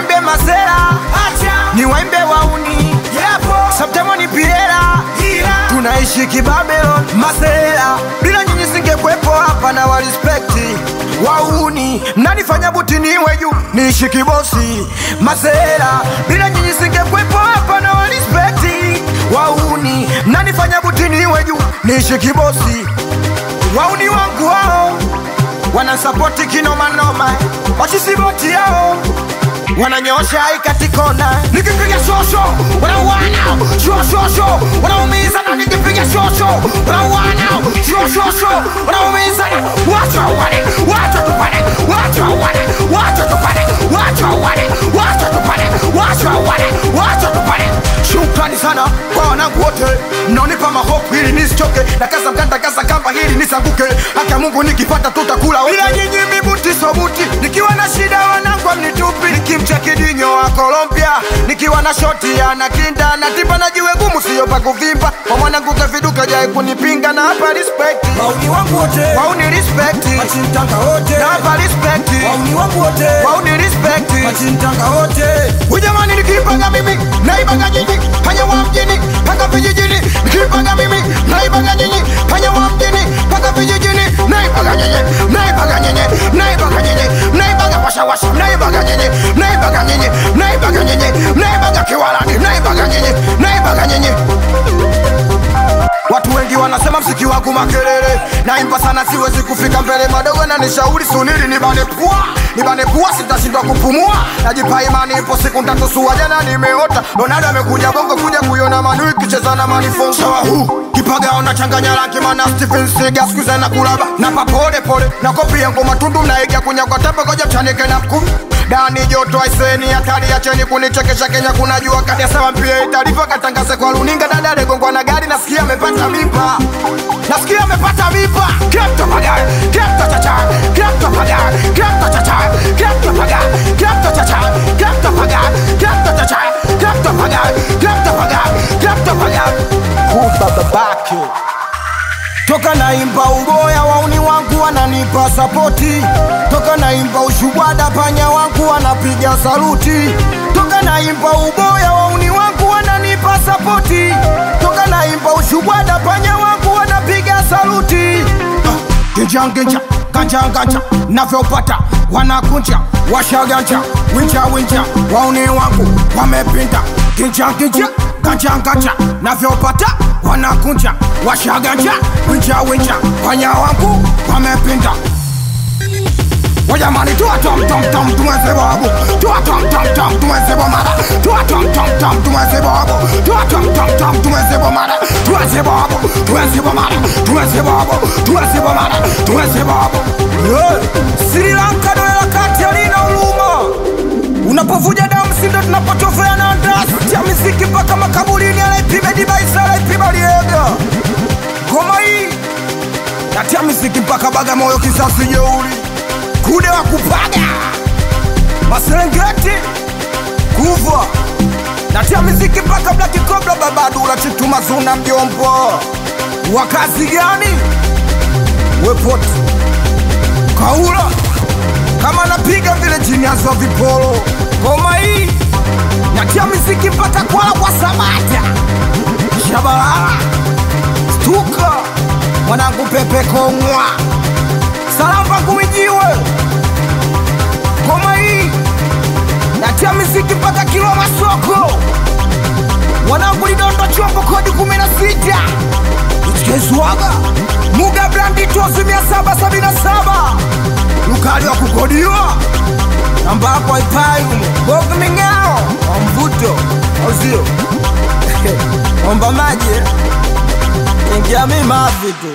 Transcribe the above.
waimbe masela, ni waimbe wauni, September ni piera, tunaishi kibabelon. Masela, bila nyinyi singekwepo hapa na walispekti. Wauni, mnanifanya buti niwe juu, niishi kibosi. Masela, bila nyinyi singekwepo hapa na walispekti. Wauni, mnanifanya buti niwe juu, niishi kibosi. Wauni wangu wao wanasapoti kinoma noma, wachisiboti yao wananyosha ikatikona. Nikipiga shosho wanauana, shosho wanaumiza. Na nikipiga shosho wanauana, shosho wanaumiza. Wacha wane, wacha tupane, wacha wane, wacha tupane, wacha wane, wacha tupane, wacha wane, wacha tupane. Shukrani sana kwa wanangu wote mnaonipa mahofu ili nisichoke, na kaza mkanda kaza kamba hili nisanguke. Hata Mungu nikipata tutakula wote. Bila nyinyi mibuti sobuti, nikiwa na shida wanangu mnitupi. Nikimcheki dinyo wa Colombia, nikiwa na shoti ya nakinda na tipa na jiwe gumu sio pa kuvimba. Kwa mwanangu kaviduka jae kunipinga na hapa respect. Wauni wangu wote, wauni respect. Machintanga wote, na hapa respect. wauni wangu wote, wauni respect. Machintanga wote. Ujamani nikipanga mimi, naibaga nyinyi, panya wa mjini, paka vijijini. Nikipanga mimi, naibaga nyinyi, panya wa mjini, paka vijijini. Naibaga nyinyi, naibaga nyinyi, naibaga nyinyi, naibaga washa, naibaga nyinyi, naibaga nyinyi, naibaga nyinyi, naibaga kiwalani, naibaga nyinyi, naibaga nyinyi. Watu wengi wanasema msiki wangu makelele, naimba sana siwezi kufika mbele. Madogo na nishauri sunili nibane pua sitashindwa kupumua. Najipa imani ipo siku ntatusua. Jana nimeota Ronaldo amekuja bongo kuja kuiona Manu ikicheza na Manifong. Sawa huu kipaga unachanganya rangi mana Stephen Seagal skuza na kulaba. Napa pole pole na kopi yangu matundu mnaigia kunyakwa tepe koja mchanike na mkuu. Dani joto aiseni hatari ya cheni kunichekesha Kenya kuna jua kati ya sawa mpia itarifa katangaze kwa luninga. Dada legongwa na gari nasikia amepata mimba, nasikia amepata mimba. Kepto pagari, kepto chacha, kepto pagari, kepto chacha, kepto pagari, kepto chacha, kepto pagari, kepto chacha, kepto pagari, kepto pagari, kepto pagari. Babake toka naimba uboya wauni wangu wananipa sapoti. Toka naimba ushubwada panya wangu wanapiga saluti. Toka naimba uboya wauni wangu wananipa sapoti. Toka naimba ushubwada panya wangu wanapiga saluti. Kinja kancha navyopata wanakunja washaganja wincha wauni wangu wamepinda. Kinja kancha navyopata wanakunja washaganja wincha panya wangu wamepinda. Wajamani tuwa tom tumweze babu, tuwa tom tumweze bomada, tuwa tom tumweze babu, tuwa tom tumweze bomada, tuweze babu, tuweze bomada, tuweze babu, tuweze bomada, tuweze babu. Sri Lanka dola kati alina uluma. Unapovuja damu sindo tunapotofea na ndasi. Tia miziki mpaka makaburini alaipime dibaisa alaipima liega. Goma hii natia miziki mpaka Bagamoyo kisasi jeuri. Kude wa kupaga Maserengeti kuva. Natia miziki mpaka Black Cobra Babadula Chituma Zuna mjombo. Wakazi gani? Wepot Kaula kama napiga vile Genius wa vipolo. Goma hii natia miziki mpaka kwa Samata Shabala Stuka mwanangu Pepe Kongwa Salamba kumijiwe. Goma hii natia miziki mpaka Kilwa Masoko mwanangu Lidondo Chombo kodi 16 Ichkezwaga Muga Brandi Tozi 777 Lukali wa kukodiwa namba hapo ipayu Bogu mingao mvuto Ozio Omba maji ingia mima vitu.